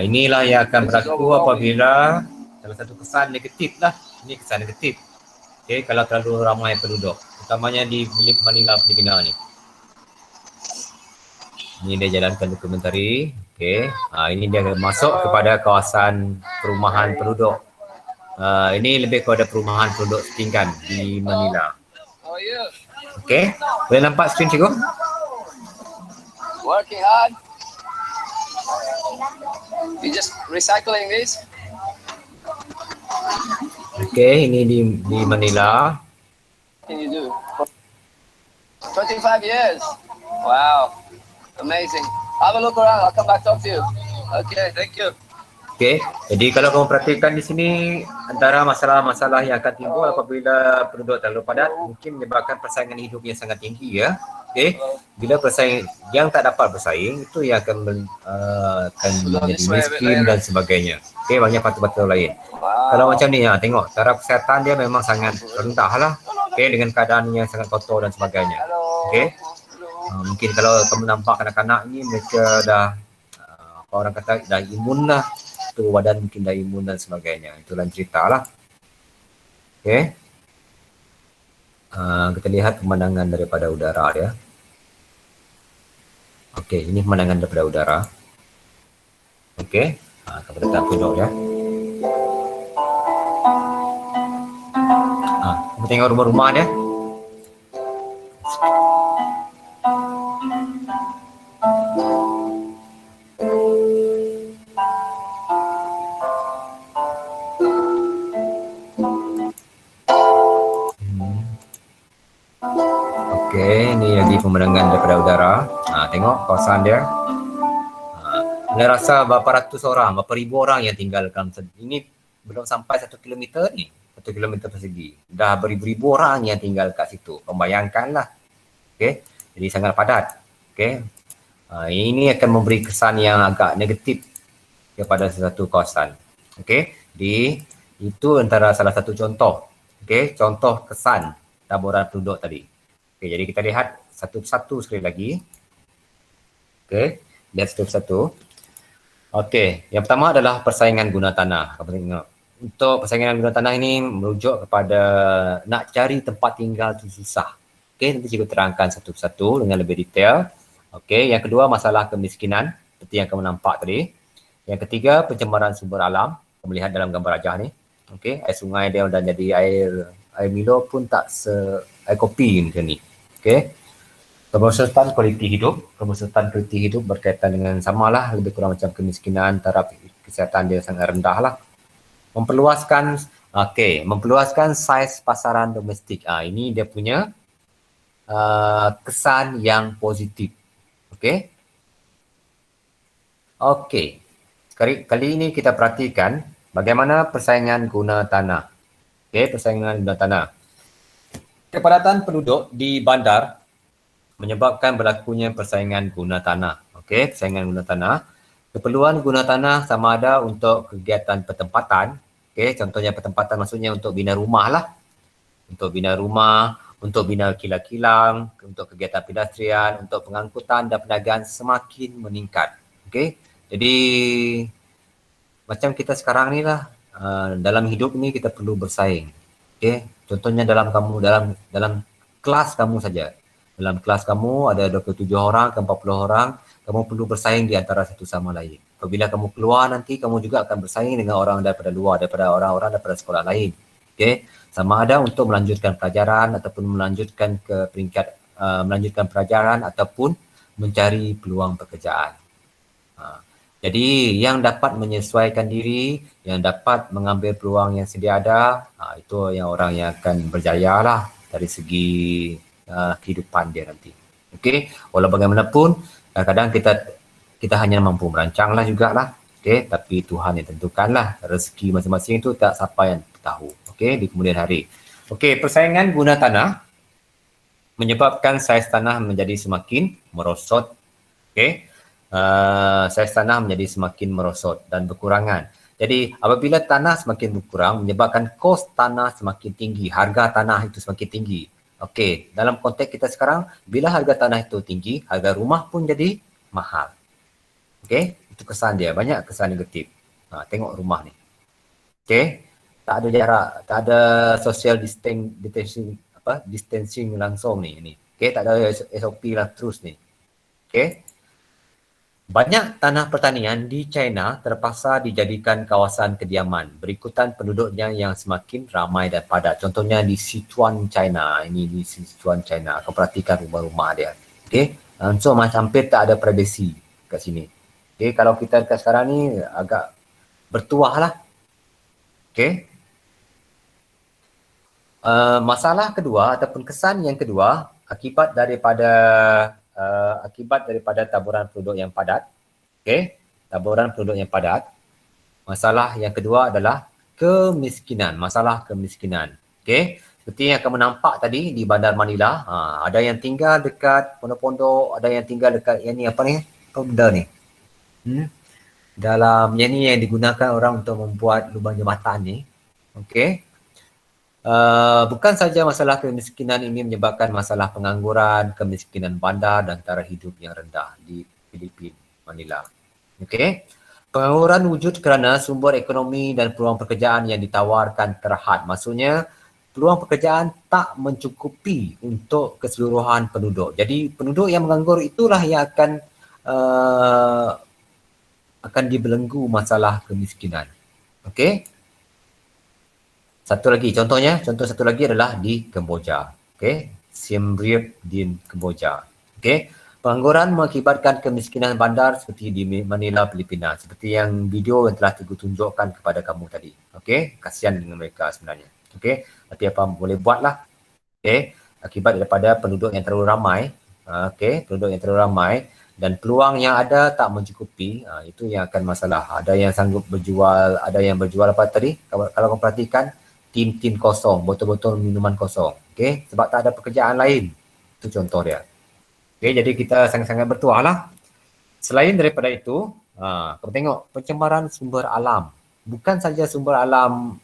Inilah yang akan berlaku apabila salah satu kesan negatif lah. Ini kesan negatif. Okey, kalau terlalu ramai penduduk, utamanya di Manila, Filipina ni. Ini dia jalankan dokumentari. Okey, ini dia masuk kepada kawasan perumahan penduduk. Ini lebih kepada perumahan penduduk setinggan di Manila. Okey, boleh nampak skrin cikgu?
Working hard. We just recycling this.
Okey, ini di Manila.
Can you do? 25 years. Wow. Amazing. Have a look around. I'll come back talk to you. Okay, thank you.
Okey, jadi kalau kamu perhatikan di sini, antara masalah-masalah yang akan timbul apabila penduduk terlalu padat mungkin menyebabkan persaingan hidup yang sangat tinggi ya. Okey, bila persaing yang tak dapat bersaing itu yang akan menjadi miskin dan sebagainya. Okey, banyak faktor-faktor lain. Kalau macam ni ya, tengok taraf kesihatan dia memang sangat rendah lah. Okey, dengan keadaan yang sangat kotor dan sebagainya. Okey. Mungkin kalau kamu nampak kanak-kanak ni mereka dah apa orang kata dah imun lah. Tu badan mungkin dah imun dan sebagainya. Itulah cerita lah. Okey. Kita lihat pemandangan daripada udara dia. Okey, ini pemandangan daripada udara. Okey, kepadatan penduduk ya. Kita tengok rumah-rumah dia. Okey, ni lagi pemandangan daripada udara. Tengok kawasan dia. Saya rasa berapa ratus orang, berapa ribu orang yang tinggalkan. Ini belum sampai 1 kilometer ni. 1 kilometer persegi. Dah beribu-ribu orang yang tinggal kat situ. Membayangkanlah. Okey, jadi sangat padat. Okey. Ini akan memberi kesan yang agak negatif kepada sesuatu kawasan. Okey, itu antara salah satu contoh. Okey, contoh kesan taburan penduduk tadi. Okey, jadi kita lihat satu persatu sekali lagi. Okey, lihat satu persatu. Okey, yang pertama adalah persaingan guna tanah. Kamu tengok. Untuk persaingan guna tanah ini merujuk kepada nak cari tempat tinggal tu susah. Okey, nanti cikgu terangkan satu persatu dengan lebih detail. Okey, yang kedua masalah kemiskinan seperti yang kamu nampak tadi. Yang ketiga pencemaran sumber alam. Kamu lihat dalam gambar rajah ni. Okey, air sungai dia dah jadi air Milo pun tak air kopi macam ni. Okey. Kebersertaan kualiti hidup berkaitan dengan samalah lebih kurang macam kemiskinan, taraf kesihatan dia sangat rendah lah. Memperluaskan saiz pasaran domestik. Ini dia punya kesan yang positif. Okey. Okey. Kali ini kita perhatikan bagaimana persaingan guna tanah. Okey, persaingan guna tanah. Kepadatan penduduk di bandar menyebabkan berlakunya persaingan guna tanah. Okey, persaingan guna tanah. Keperluan guna tanah sama ada untuk kegiatan pertempatan. Okey, contohnya pertempatan maksudnya untuk bina rumah lah. Untuk bina rumah, untuk bina kilang-kilang, untuk kegiatan pedestrian, untuk pengangkutan dan perniagaan semakin meningkat. Okey, jadi macam kita sekarang ni lah, dalam hidup ni kita perlu bersaing. Okey, contohnya dalam kelas kamu saja. Dalam kelas kamu ada 27 orang ke 40 orang, kamu perlu bersaing di antara satu sama lain. Apabila kamu keluar nanti, kamu juga akan bersaing dengan orang daripada luar, daripada orang-orang daripada sekolah lain. Okey, sama ada untuk melanjutkan pelajaran ataupun melanjutkan ke peringkat melanjutkan pelajaran ataupun mencari peluang pekerjaan. Jadi yang dapat menyesuaikan diri, yang dapat mengambil peluang yang sedia ada, itu yang orang yang akan berjaya lah dari segi kehidupan dia nanti. Okey, walau bagaimanapun kadang-kadang kita hanya mampu merancanglah jugalah. Okey, tapi Tuhan yang tentukanlah rezeki masing-masing itu tak siapa yang tahu. Okey, di kemudian hari. Okey, persaingan guna tanah menyebabkan saiz tanah menjadi semakin merosot. Okey. Saiz tanah menjadi semakin merosot dan berkurangan. Jadi apabila tanah semakin berkurang menyebabkan kos tanah semakin tinggi, harga tanah itu semakin tinggi. Okey, dalam konteks kita sekarang bila harga tanah itu tinggi, harga rumah pun jadi mahal. Okey, itu kesan dia, banyak kesan negatif. Tengok rumah ni. Okey, tak ada jarak, tak ada social distancing langsung ni. Okey, tak ada SOP lah terus ni. Okey. Banyak tanah pertanian di China terpaksa dijadikan kawasan kediaman berikutan penduduknya yang semakin ramai dan padat. Contohnya di Sichuan, China. Ini di Sichuan, China. Kau perhatikan rumah-rumah dia. Okey. So macam hampir tak ada privasi kat sini. Okey, kalau kita dekat sekarang ni agak bertuah lah. Okey. Masalah kedua ataupun kesan yang kedua akibat daripada taburan penduduk yang padat. Okey, taburan penduduk yang padat. Masalah yang kedua adalah kemiskinan, masalah kemiskinan. Okey, seperti yang kamu nampak tadi di Bandar Manila, ada yang tinggal dekat pondok-pondok, ada yang tinggal dekat yang ni apa ni? Apa benda ni? Dalam yang ni yang digunakan orang untuk membuat lubang jambatan ni. Okey. Bukan saja masalah kemiskinan ini menyebabkan masalah pengangguran, kemiskinan bandar dan taraf hidup yang rendah di Filipina, Manila. Okey. Pengangguran wujud kerana sumber ekonomi dan peluang pekerjaan yang ditawarkan terhad. Maksudnya peluang pekerjaan tak mencukupi untuk keseluruhan penduduk. Jadi penduduk yang menganggur itulah yang akan dibelenggu masalah kemiskinan. Okey. Contoh satu lagi adalah di Kemboja. Okey, Siem Reap di Kemboja. Okey, pengangguran mengakibatkan kemiskinan bandar seperti di Manila, Filipina. Seperti yang video yang telah tunjukkan kepada kamu tadi. Okey, kasihan dengan mereka sebenarnya. Okey, tapi apa boleh buatlah. Okey, akibat daripada penduduk yang terlalu ramai. Okey, penduduk yang terlalu ramai dan peluang yang ada tak mencukupi, itu yang akan masalah. Ada yang sanggup berjual, ada yang berjual apa tadi? Kalau kau perhatikan, tin kosong, botol-botol minuman kosong. Okey, sebab tak ada pekerjaan lain. Itu contoh dia. Okey, jadi kita sangat-sangat bertuah lah. Selain daripada itu, kau tengok pencemaran sumber alam. Bukan saja sumber alam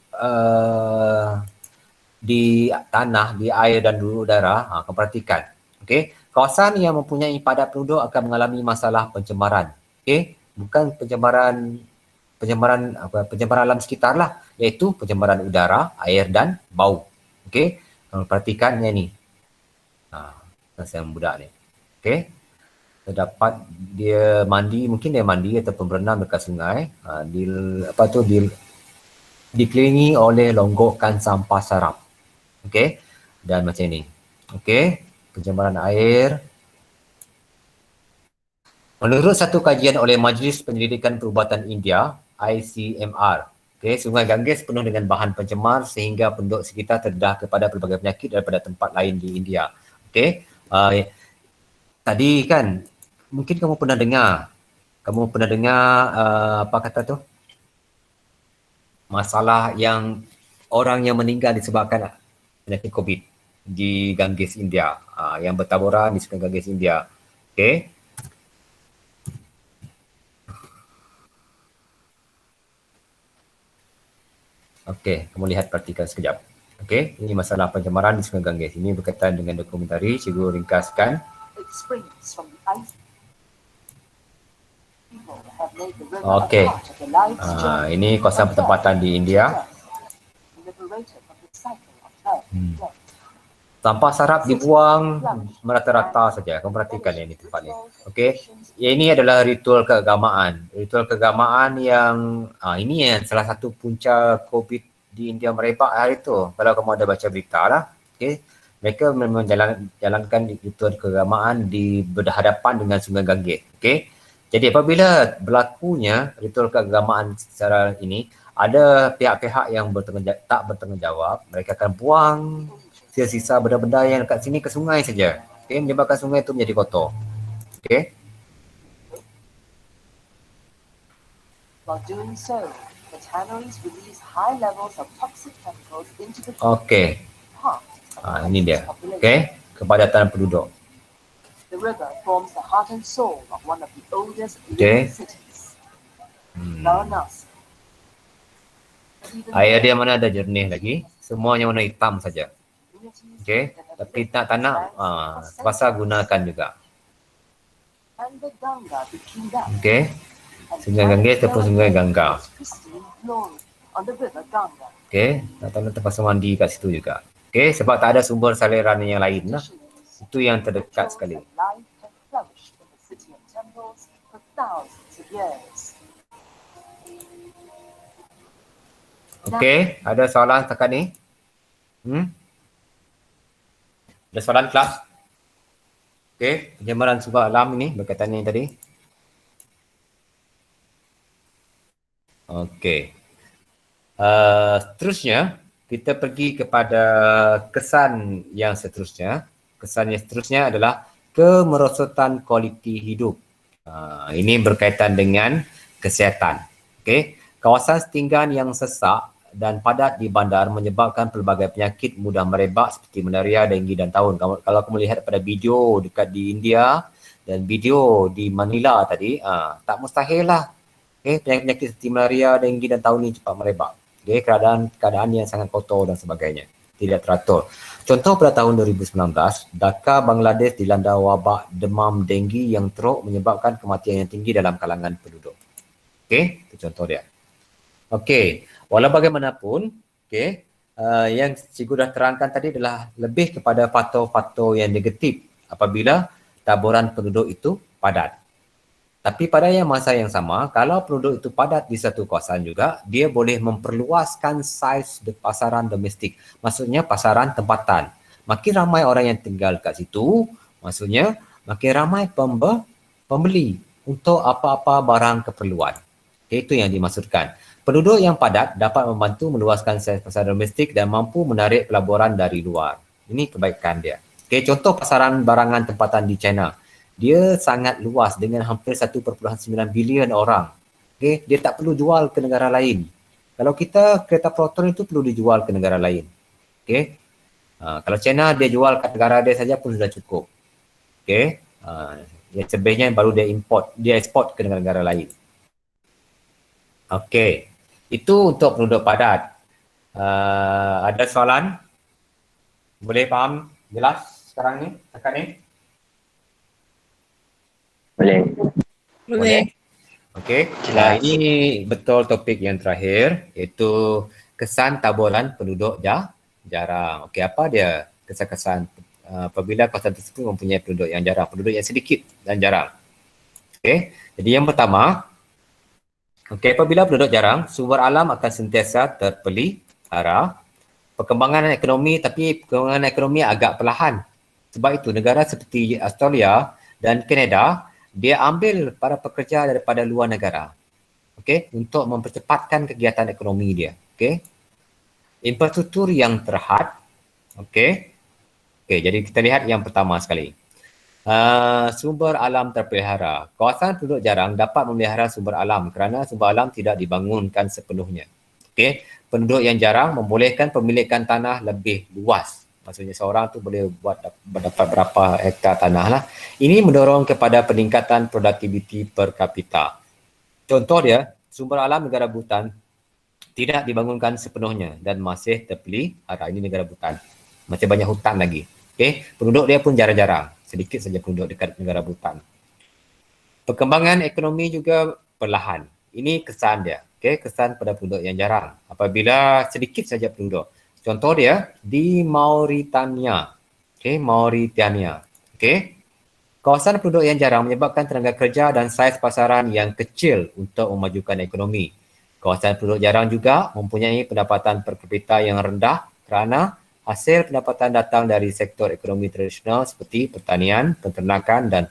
di tanah, di air dan di udara. Kau perhatikan. Okey, kawasan yang mempunyai padat penduduk akan mengalami masalah pencemaran. Okey, bukan pencemaran alam sekitar lah, iaitu pencemaran udara, air dan bau. Okey, kalau perhatikan yang ni. Saya budak ni. Okey. Terdapat dia mandi ataupun berenang dekat sungai, dikelilingi oleh longgokan sampah sarap. Okey. Dan macam ni. Okey, pencemaran air. Menurut satu kajian oleh Majlis Penyelidikan Perubatan India, ICMR, Sungai Ganges penuh dengan bahan pencemar sehingga penduduk sekitar terdedah kepada pelbagai penyakit daripada tempat lain di India. Tadi kan mungkin kamu pernah dengar apa kata tu? Masalah yang orang yang meninggal disebabkan penyakit COVID di Ganges India, yang bertaburan di Sungai Ganges India. Okey. Okey, kamu lihat perhatikan sekejap. Okey, ini masalah pencemaran di Sungai Ganges. Ini berkaitan dengan dokumentari, cikgu ringkaskan. Okey, ini kawasan pertempatan di India. Sampah sarap dibuang merata-rata saja. Kamu perhatikan ini tempat ni. Okey, ini adalah ritual keagamaan. Ritual keagamaan yang ini yang salah satu punca COVID di India merebak hari itu. Kalau kamu ada baca berita lah. Okey, mereka menjalankan ritual keagamaan di berhadapan dengan Sungai Ganges. Okey, jadi apabila berlakunya ritual keagamaan secara ini, ada pihak-pihak yang tak bertanggungjawab, mereka akan buang sisa-sisa benda-benda yang dekat sini ke sungai saja. Okay, menyebabkan sungai itu menjadi kotor. Okay.
While doing so, the tanneries release high levels of toxic chemicals into the
Okay.
heart of the
Ini dia.
population.
Okay. Kepadatan penduduk.
The river forms the heart and soul of one of the oldest
Okay.
living cities, Varanasi. Even
Air dia mana ada jernih lagi. Semuanya warna hitam saja.
communities
Okay.
that have
Tapi
lived
tak tanah,
banks for
terpaksa
centuries.
gunakan juga.
And the Ganga between them.
Okay.
And
Sungai Ganges
Ganges
ataupun Sungai Gangga.
is pristine glory on the river Ganga.
Okay. Tak tahu terpaksa mandi kat situ juga. Okay. Sebab tak ada sumber saliran yang lain lah. Itu yang terdekat sekali.
Life had flourished in the city of temples for thousands of years.
Okay. Ada soalan setakat ni? Ada soalan kelas? Okay. Penjemaran sumber alam ni berkaitan ni tadi. Okay. Seterusnya, kita pergi kepada kesan yang seterusnya. Kesan yang seterusnya adalah kemerosotan kualiti hidup. Ini berkaitan dengan kesihatan. Okay. Kawasan setinggan yang sesak dan padat di bandar menyebabkan pelbagai penyakit mudah merebak seperti malaria, denggi dan taun. Kalau kamu lihat pada video dekat di India dan video di Manila tadi, tak mustahil lah. Okay, penyakit seperti malaria, denggi dan taun ni cepat merebak. Okay, keadaan yang sangat kotor dan sebagainya. Tidak teratur. Contoh pada tahun 2019, Dhaka, Bangladesh dilanda wabak demam denggi yang teruk menyebabkan kematian yang tinggi dalam kalangan penduduk. Okey, itu contoh dia. Okey, walau bagaimanapun, okey, yang cikgu dah terangkan tadi adalah lebih kepada faktor-faktor yang negatif apabila taburan penduduk itu padat. Tapi pada masa yang sama, kalau penduduk itu padat di satu kawasan juga, dia boleh memperluaskan saiz pasaran domestik. Maksudnya pasaran tempatan. Makin ramai orang yang tinggal kat situ, maksudnya makin ramai pembeli untuk apa-apa barang keperluan. Itu yang dimaksudkan. Penduduk yang padat dapat membantu meluaskan saiz pasaran domestik dan mampu menarik pelaburan dari luar. Ini kebaikan dia. Okay, contoh pasaran barangan tempatan di China. Dia sangat luas dengan hampir 1.9 bilion orang. Okay, dia tak perlu jual ke negara lain. Kalau kita kereta Proton itu perlu dijual ke negara lain. Okay. Kalau China dia jual ke negara dia saja pun sudah cukup. Okay. Yang sebenarnya baru dia ekspor ke negara-negara lain. Okay. Itu untuk penduduk padat. Ada soalan? Boleh faham jelas sekarang ni? Setakat ni?
Boleh.
Okey. Ini betul topik yang terakhir iaitu kesan taburan penduduk jarang. Okey, apa dia kesan-kesan apabila kawasan tersebut mempunyai penduduk yang jarang, penduduk yang sedikit dan jarang. Okey. Jadi yang pertama, apabila penduduk jarang, sumber alam akan sentiasa terpelihara. Perkembangan ekonomi agak perlahan. Sebab itu negara seperti Australia dan Kanada dia ambil para pekerja daripada luar negara, untuk mempercepatkan kegiatan ekonomi dia, infrastruktur yang terhad, jadi kita lihat yang pertama sekali, sumber alam terpelihara. Kawasan penduduk jarang dapat memelihara sumber alam kerana sumber alam tidak dibangunkan sepenuhnya. Penduduk yang jarang membolehkan pemilikan tanah lebih luas. Maksudnya seorang tu boleh dapat berapa hektar tanah lah. Ini mendorong kepada peningkatan produktiviti per kapita. Contoh dia, sumber alam negara Bhutan tidak dibangunkan sepenuhnya dan masih terpelihara. Ini negara Bhutan. Masih banyak hutan lagi. Penduduk dia pun jarang-jarang. Sedikit saja penduduk dekat negara Bhutan. Perkembangan ekonomi juga perlahan. Ini kesan dia. Kesan pada penduduk yang jarang. Apabila sedikit saja penduduk. Contoh dia di Mauritania. Mauritania. Kawasan penduduk yang jarang menyebabkan tenaga kerja dan saiz pasaran yang kecil untuk memajukan ekonomi. Kawasan penduduk jarang juga mempunyai pendapatan per kapita yang rendah kerana hasil pendapatan datang dari sektor ekonomi tradisional seperti pertanian, peternakan dan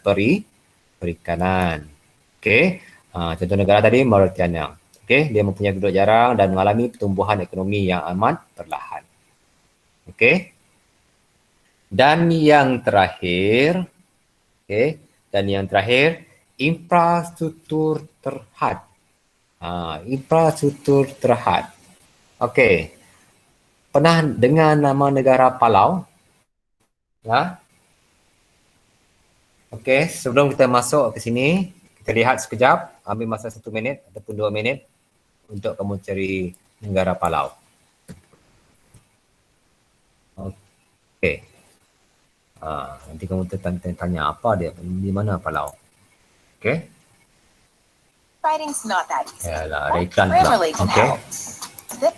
perikanan. Contoh negara tadi Mauritania. Dia mempunyai penduduk jarang dan mengalami pertumbuhan ekonomi yang amat perlahan. Dan yang terakhir, okey, dan yang terakhir infrastruktur terhad. Infrastruktur terhad. Okey. Pernah dengar nama negara Palau? Ya. Okey, sebelum kita masuk ke sini, kita lihat sekejap, ambil masa 1 minit ataupun 2 minit untuk kamu cari negara Palau. Okey. Nanti kamu tanya apa dia, di mana Palau. Okey.
Writing's not that easy.
Yalah, ada iklan pula.
Grammarly can
Okey.
help. This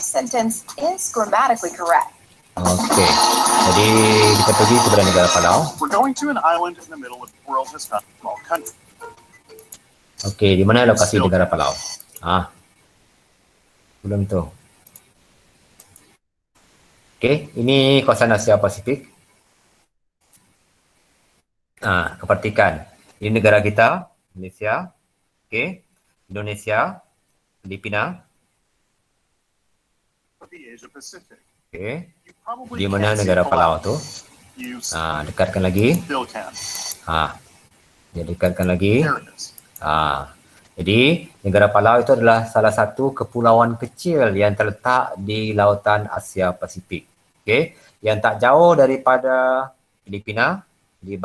sentence is grammatically correct.
Okey. Jadi kita pergi kepada negara Palau.
We're going to an island in the middle of the world has got a small country.
Okey, di mana lokasi negara Palau? Belum tu. Okey, ini kawasan Asia Pasifik. Kepertikan. Ini negara kita, Malaysia. Okey, Indonesia, Filipina.
The Asia Pacific.
Okey.
You probably
Di mana
can't see
negara Palau
Palau.
tu?
Use
Dekatkan lagi.
Bill can.
Dia dekatkan lagi.
There it is.
Jadi negara Palau itu adalah salah satu kepulauan kecil yang terletak di lautan Asia Pasifik. Okey, yang tak jauh daripada Filipina, di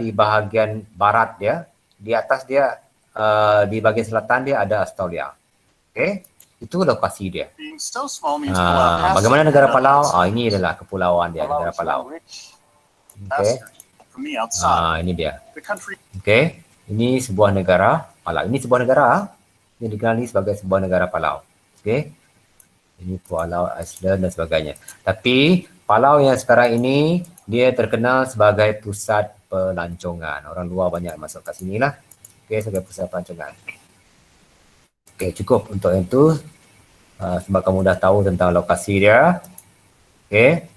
bahagian barat dia, di atas dia di bahagian selatan dia ada Australia. Okey, itu lokasi dia.
Being so small means Palau has
Bagaimana
to
negara
be
Palau? Ini adalah kepulauan dia, negara Palau. Okey.
from the outside.
Ini dia.
The country
Okey, ini sebuah negara Palau. Ini sebuah negara yang dikenali sebagai sebuah negara Palau. Okey. Ini Palau, Iceland dan sebagainya. Tapi Palau yang sekarang ini dia terkenal sebagai pusat pelancongan. Orang luar banyak masuk kat sini lah. Okey, sebagai pusat pelancongan. Okey, cukup untuk itu. Sebab kamu dah tahu tentang lokasi dia. Okey.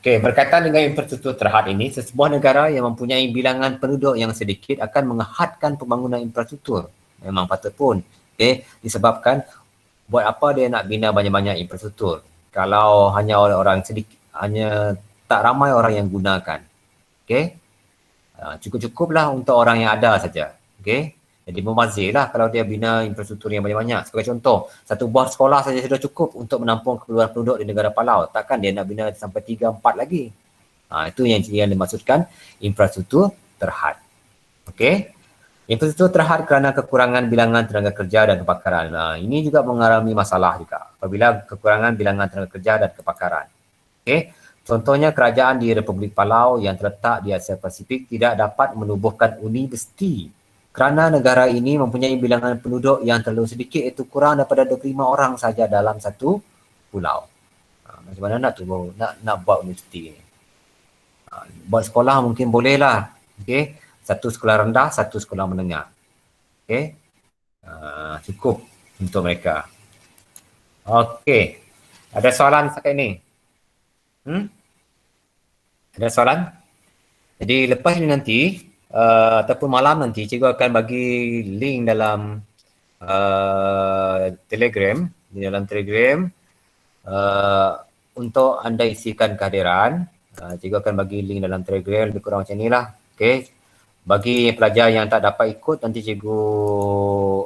Okey, berkaitan dengan infrastruktur terhad ini, sesebuah negara yang mempunyai bilangan penduduk yang sedikit akan menghadkan pembangunan infrastruktur. Memang patut pun. Okey, disebabkan buat apa dia nak bina banyak-banyak infrastruktur kalau hanya orang sedikit, hanya tak ramai orang yang gunakan. Okey. Cukup-cukuplah untuk orang yang ada saja. Okey. Jadi memazirlah kalau dia bina infrastruktur yang banyak-banyak. Sebagai contoh, satu buah sekolah saja sudah cukup untuk menampung keperluan penduduk di negara Palau. Takkan dia nak bina sampai 3-4 lagi. Itu yang dimaksudkan infrastruktur terhad. Okey. Infrastruktur terhad kerana kekurangan bilangan tenaga kerja dan kepakaran. Ini juga mengalami masalah juga apabila kekurangan bilangan tenaga kerja dan kepakaran. Okey. Contohnya kerajaan di Republik Palau yang terletak di Asia Pasifik tidak dapat menubuhkan universiti kerana negara ini mempunyai bilangan penduduk yang terlalu sedikit, iaitu kurang daripada 25 orang saja dalam satu pulau. Macam mana nak buat universiti ni? Buat sekolah mungkin bolehlah. Okey. Satu sekolah rendah, satu sekolah menengah. Okey. Cukup untuk mereka. Okey. Ada soalan setakat ini? Ada soalan? Jadi lepas ini nanti ataupun malam nanti cikgu akan bagi link dalam Telegram, di dalam Telegram untuk anda isikan kehadiran. Cikgu akan bagi link dalam Telegram lebih kurang macam inilah. Okey. Bagi pelajar yang tak dapat ikut, nanti cikgu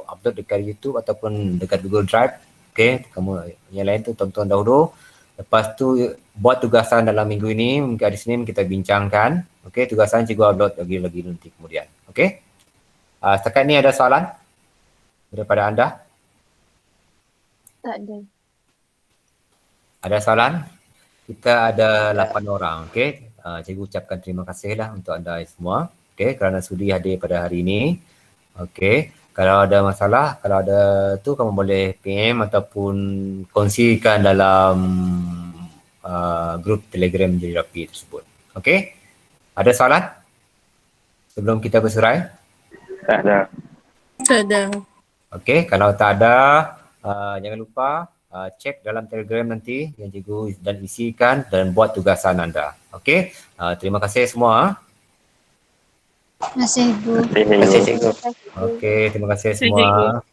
upload dekat YouTube ataupun dekat Google Drive. Okey, kamu yang lain tu tonton dahulu. Lepas tu buat tugasan dalam minggu ini, mungkin hari Senin kita bincangkan. Okey, tugasan cikgu upload lagi nanti kemudian. Okey. Setakat ni ada soalan daripada anda?
Tak ada.
Ada soalan? Kita ada 8 orang. Okey. Cikgu ucapkan terima kasihlah untuk anda semua. Okey, kerana sudi hadir pada hari ini. Okey. Kalau ada masalah, kalau ada tu kamu boleh PM ataupun kongsikan dalam grup Telegram JRP tersebut. Okey? Ada soalan? Sebelum kita bersurai?
Tak ada.
Tak ada.
Okey, kalau tak ada, jangan lupa cek dalam Telegram nanti yang cikgu dan isikan dan buat tugasan anda. Okey? Terima kasih semua.
Terima kasih, Ibu.
Terima kasih cikgu. Okey, terima kasih semua.